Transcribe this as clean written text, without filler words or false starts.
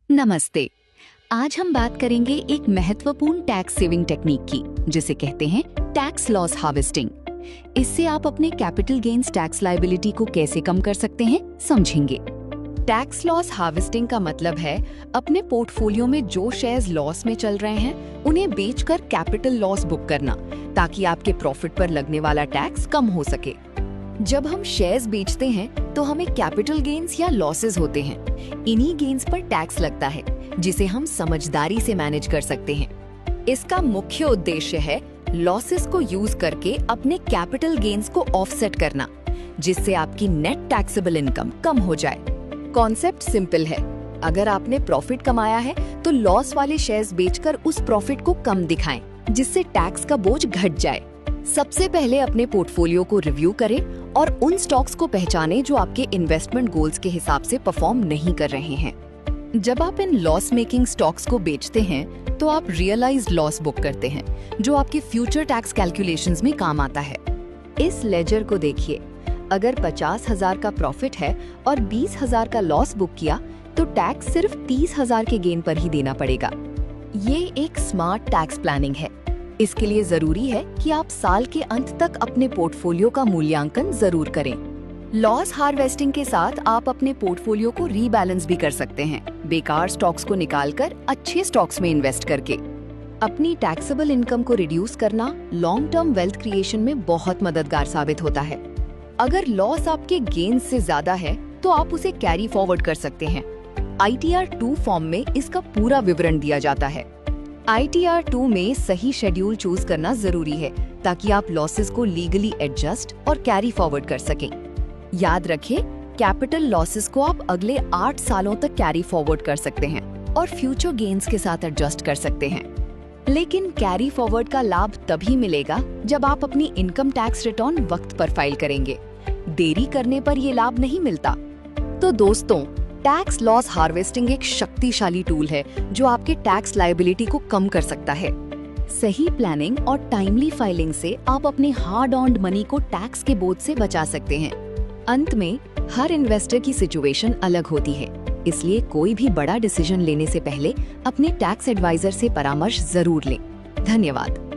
नमस्ते। आज हम बात करेंगे एक महत्वपूर्ण टैक्स सेविंग टेक्निक की, जिसे कहते हैं टैक्स लॉस हार्वेस्टिंग। इससे आप अपने कैपिटल गेन्स टैक्स लायबिलिटी को कैसे कम कर सकते हैं, समझेंगे। टैक्स लॉस हार्वेस्टिंग का मतलब है अपने पोर्टफोलियो में जो शेयर्स लॉस में चल रहे हैं उन्हें बेचकर कैपिटल लॉस बुक करना, ताकि आपके प्रॉफिट पर लगने वाला टैक्स कम हो सके। जब हम शेयर्स बेचते हैं तो हमें कैपिटल गेन्स या लॉसेस होते हैं। इन्हीं गेन्स पर टैक्स लगता है, जिसे हम समझदारी से मैनेज कर सकते हैं। इसका मुख्य उद्देश्य है लॉसेस को यूज करके अपने कैपिटल गेन्स को ऑफसेट करना, जिससे आपकी नेट टैक्सेबल इनकम कम हो जाए। कॉन्सेप्ट सिंपल है। अगर आपने प्रॉफिट कमाया है तो लॉस वाले शेयर्स बेचकर उस प्रॉफिट को कम दिखाएं, जिससे टैक्स का बोझ घट जाए। सबसे पहले अपने पोर्टफोलियो को रिव्यू करें और उन स्टॉक्स को पहचानें जो आपके इन्वेस्टमेंट गोल्स के हिसाब से परफॉर्म नहीं कर रहे हैं। जब आप इन लॉस मेकिंग स्टॉक्स को बेचते हैं तो आप रियलाइज्ड लॉस बुक करते हैं, जो आपके फ्यूचर टैक्स कैलकुलेशंस में काम आता है। इस लेजर को देखिए। अगर 50,000 का प्रॉफिट है और 20,000 का लॉस बुक किया तो टैक्स सिर्फ 30,000 के गेन पर ही देना पड़ेगा। ये एक स्मार्ट टैक्स प्लानिंग है। इसके लिए जरूरी है कि आप साल के अंत तक अपने पोर्टफोलियो का मूल्यांकन जरूर करें। लॉस हार्वेस्टिंग के साथ आप अपने पोर्टफोलियो को रीबैलेंस भी कर सकते हैं, बेकार स्टॉक्स को निकालकर अच्छे स्टॉक्स में इन्वेस्ट करके। अपनी टैक्सेबल इनकम को रिड्यूस करना लॉन्ग टर्म वेल्थ क्रिएशन में बहुत मददगार साबित होता है। अगर लॉस आपके गेन से ज्यादा है तो आप उसे कैरी फॉरवर्ड कर सकते हैं। ITR 2 फॉर्म में इसका पूरा विवरण दिया जाता है। ITR 2 में सही शेड्यूल चूज करना जरूरी है, ताकि आप लॉसेस को लीगली एडजस्ट और कैरी फॉरवर्ड कर सकें। याद रखें, कैपिटल लॉसेस को आप अगले 8 सालों तक कैरी फॉरवर्ड कर सकते हैं और फ्यूचर गेन्स के साथ एडजस्ट कर सकते हैं। लेकिन कैरी फॉरवर्ड का लाभ तभी मिलेगा जब आप अपनी इनकम टैक्स रिटर्न वक्त पर फाइल करेंगे। देरी करने पर ये लाभ नहीं मिलता। तो दोस्तों, टैक्स लॉस हार्वेस्टिंग एक शक्तिशाली टूल है जो आपके टैक्स लायबिलिटी को कम कर सकता है। सही प्लानिंग और टाइमली फाइलिंग से आप अपने हार्ड अर्न्ड मनी को टैक्स के बोझ से बचा सकते हैं। अंत में, हर इन्वेस्टर की सिचुएशन अलग होती है, इसलिए कोई भी बड़ा डिसीजन लेने से पहले अपने टैक्स एडवाइजर से परामर्श जरूर लें। धन्यवाद।